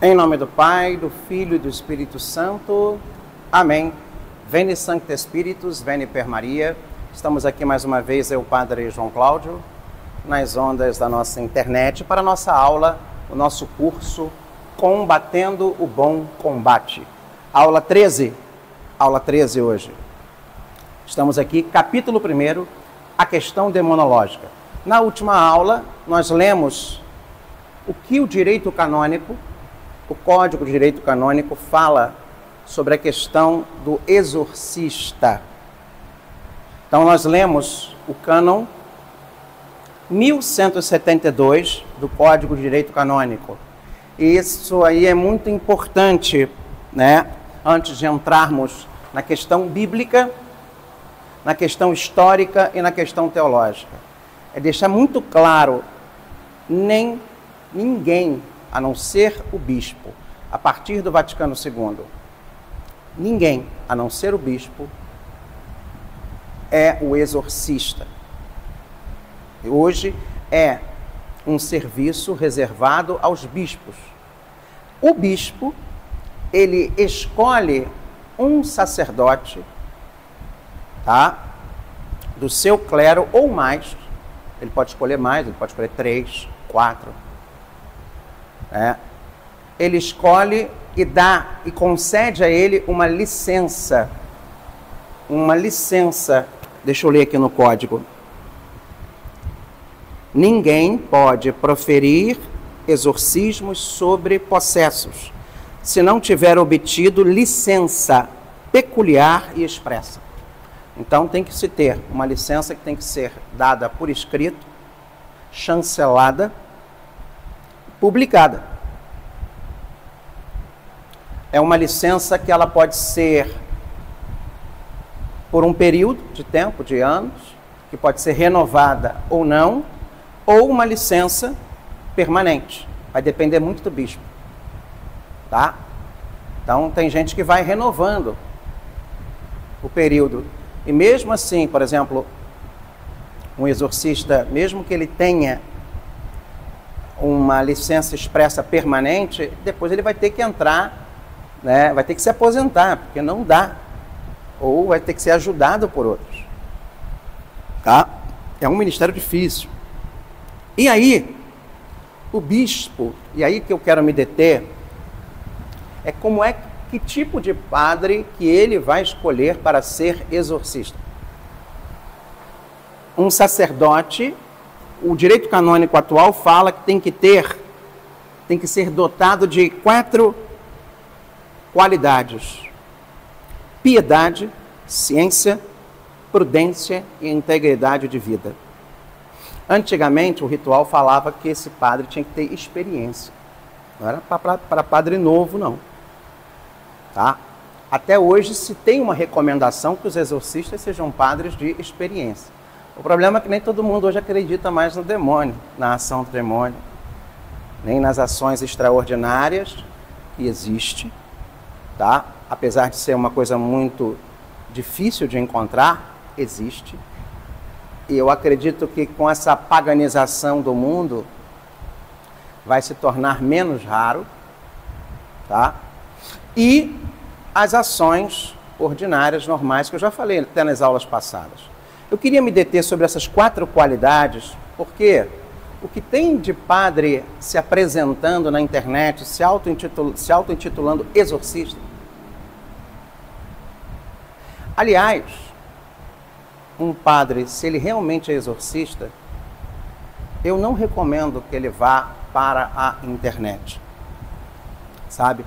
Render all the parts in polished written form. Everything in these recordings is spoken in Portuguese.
Em nome do Pai, do Filho e do Espírito Santo. Amém. Veni Sancte Spiritus, veni per Maria. Estamos aqui mais uma vez, eu, Padre João Cláudio, nas ondas da nossa internet, para a nossa aula, o nosso curso Combatendo o Bom Combate. Aula 13 hoje. Estamos aqui, capítulo 1, a questão demonológica. Na última aula, nós lemos o que o direito canônico, o Código de Direito Canônico, fala sobre a questão do exorcista. Então, nós lemos o cânon 1172 do Código de Direito Canônico. E isso aí é muito importante, né? Antes de entrarmos na questão bíblica, na questão histórica e na questão teológica. É deixar muito claro, ninguém, a não ser o bispo, a partir do Vaticano II, ninguém, a não ser o bispo, é o exorcista. Hoje é um serviço reservado aos bispos. O bispo, ele escolhe um sacerdote, tá? Do seu clero ou mais. Ele pode escolher mais, ele pode escolher 3, 4. Ele escolhe e dá e concede a ele uma licença. Deixa eu ler aqui no código. Ninguém pode proferir exorcismos sobre possessos, se não tiver obtido licença peculiar e expressa. Então tem que se ter uma licença que tem que ser dada por escrito, chancelada, publicada. É uma licença que ela pode ser por um período de tempo, de anos, que pode ser renovada ou não, ou uma licença permanente. Vai depender muito do bispo, tá? Então tem gente que vai renovando o período. E mesmo assim, por exemplo, um exorcista, mesmo que ele tenha uma licença expressa permanente, depois ele vai ter que entrar, né? Vai ter que se aposentar, porque não dá. Ou vai ter que ser ajudado por outros. Tá? É um ministério difícil. E aí, o bispo, e aí que eu quero me deter, é que tipo de padre que ele vai escolher para ser exorcista. Um sacerdote, o direito canônico atual fala que tem que ser dotado de 4 qualidades: piedade, ciência, prudência e integridade de vida. Antigamente, o ritual falava que esse padre tinha que ter experiência. Não era para padre novo, não. Tá? Até hoje se tem uma recomendação que os exorcistas sejam padres de experiência. O problema é que nem todo mundo hoje acredita mais no demônio, na ação do demônio, nem nas ações extraordinárias que existe, tá? Apesar de ser uma coisa muito difícil de encontrar, existe. E eu acredito que com essa paganização do mundo vai se tornar menos raro, tá? E as ações ordinárias, normais, que eu já falei até nas aulas passadas. Eu queria me deter sobre essas 4 qualidades, porque o que tem de padre se apresentando na internet, se auto-intitulando exorcista. Aliás, um padre, se ele realmente é exorcista, eu não recomendo que ele vá para a internet, sabe?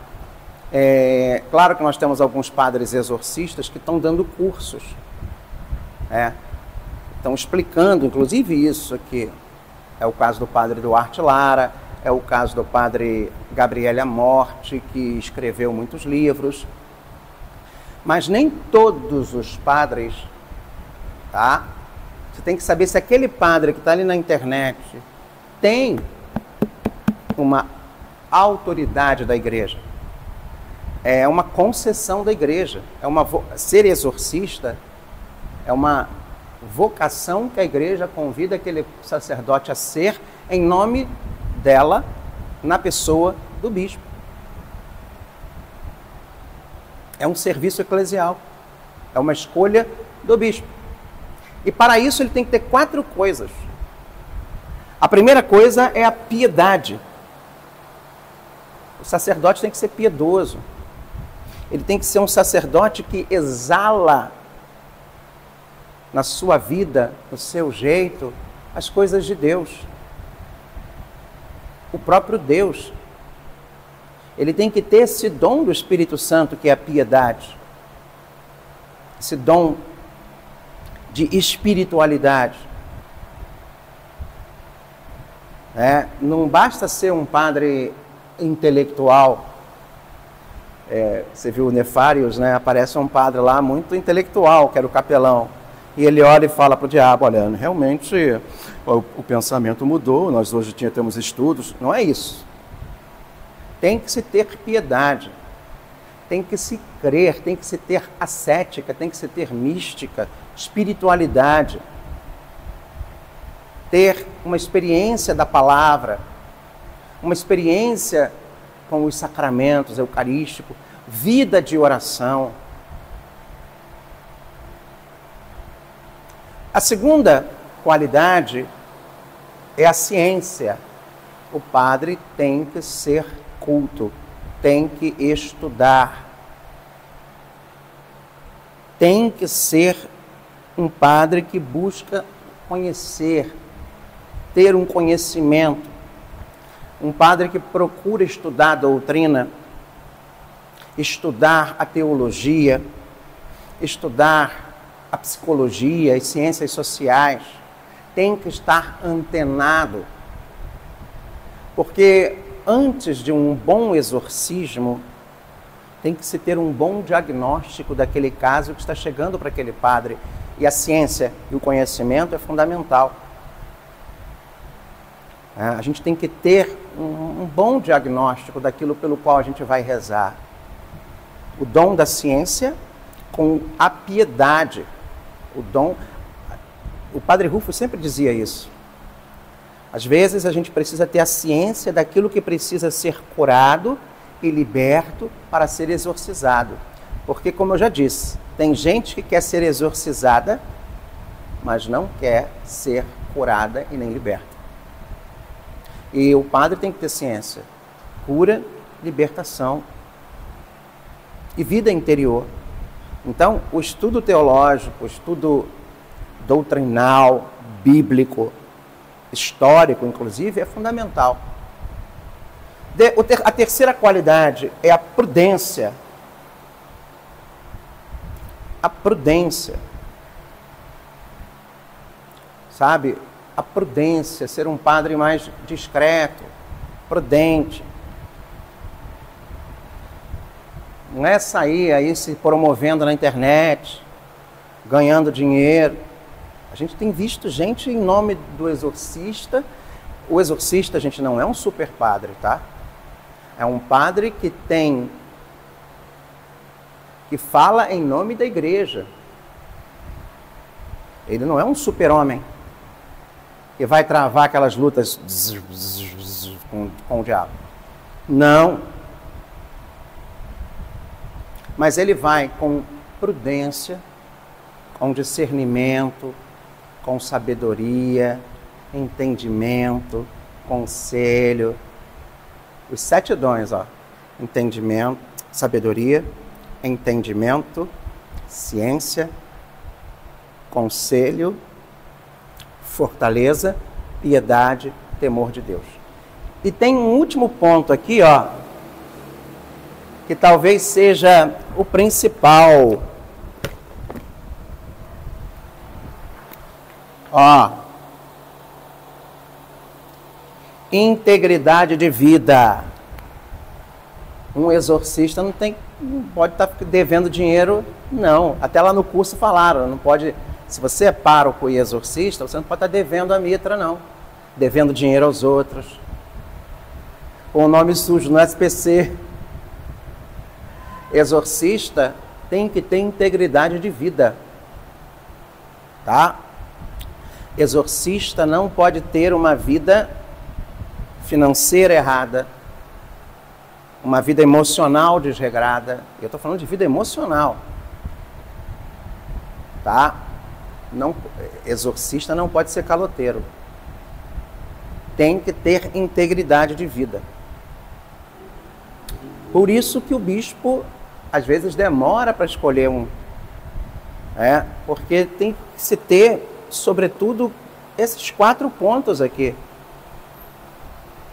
Claro que nós temos alguns padres exorcistas que estão dando cursos, estão explicando, inclusive isso aqui. É o caso do padre Duarte Lara, é o caso do padre Gabriele Amorte, que escreveu muitos livros. Mas nem todos os padres, tá? Você tem que saber se aquele padre que está ali na internet tem uma autoridade da igreja. É uma concessão da igreja. Ser exorcista é uma vocação que a igreja convida aquele sacerdote a ser em nome dela, na pessoa do bispo. É um serviço eclesial. É uma escolha do bispo. E para isso ele tem que ter 4 coisas. A primeira coisa é a piedade. O sacerdote tem que ser piedoso. Ele tem que ser um sacerdote que exala na sua vida, no seu jeito, as coisas de Deus. O próprio Deus. Ele tem que ter esse dom do Espírito Santo, que é a piedade. Esse dom de espiritualidade. Não basta ser um padre intelectual. Você viu o Nefários, né? Aparece um padre lá muito intelectual, que era o capelão. E ele olha e fala para o diabo, olha, realmente o pensamento mudou, nós hoje temos estudos. Não é isso. Tem que se ter piedade, tem que se crer, tem que se ter ascética, tem que se ter mística, espiritualidade. Ter uma experiência da palavra, uma experiência com os sacramentos eucarísticos, vida de oração. A segunda qualidade é a ciência. O padre tem que ser culto, tem que estudar, tem que ser um padre que busca conhecer, ter um conhecimento, um padre que procura estudar a doutrina, estudar a teologia, estudar a psicologia, as ciências sociais, tem que estar antenado, porque antes de um bom exorcismo, tem que se ter um bom diagnóstico daquele caso que está chegando para aquele padre. E a ciência e o conhecimento é fundamental. A gente tem que ter um bom diagnóstico daquilo pelo qual a gente vai rezar. O dom da ciência com a piedade. O padre Rufo sempre dizia isso. Às vezes a gente precisa ter a ciência daquilo que precisa ser curado e liberto para ser exorcizado. Porque, como eu já disse, tem gente que quer ser exorcizada, mas não quer ser curada e nem liberta. E o padre tem que ter ciência. Cura, libertação e vida interior. Então, o estudo teológico, o estudo doutrinal, bíblico, histórico, inclusive, é fundamental. A terceira qualidade é a prudência. A prudência. Sabe? A prudência, ser um padre mais discreto, prudente. Não é sair aí se promovendo na internet, ganhando dinheiro. A gente tem visto gente em nome do exorcista. O exorcista, gente, não é um super padre, tá? É um padre que fala em nome da igreja. Ele não é um super-homem que vai travar aquelas lutas com o diabo. Não. Mas ele vai com prudência, com discernimento, com sabedoria, entendimento, conselho. Os 7 dons, entendimento, sabedoria, entendimento, ciência, conselho, fortaleza, piedade, temor de Deus. E tem um último ponto aqui, que talvez seja o principal. Integridade de vida. Um exorcista não pode estar devendo dinheiro, não. Até lá no curso falaram, não pode. Se você é pároco e exorcista, você não pode estar devendo a mitra, não. Devendo dinheiro aos outros. Com o nome sujo no SPC. Exorcista tem que ter integridade de vida. Tá? Exorcista não pode ter uma vida financeira errada. uma vida emocional desregrada. Eu estou falando de vida emocional. Tá? Não, exorcista não pode ser caloteiro. Tem que ter integridade de vida. Por isso que o bispo, às vezes, demora para escolher um. Porque tem que se ter, sobretudo, esses 4 pontos aqui.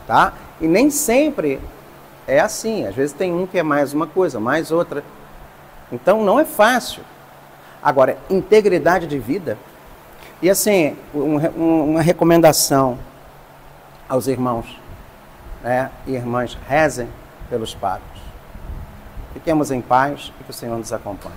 Tá? E nem sempre é assim. Às vezes tem um que é mais uma coisa, mais outra. Então, não é fácil. Agora, integridade de vida. E assim, uma recomendação aos irmãos, e irmãs, rezem pelos padres. Fiquemos em paz e que o Senhor nos acompanhe.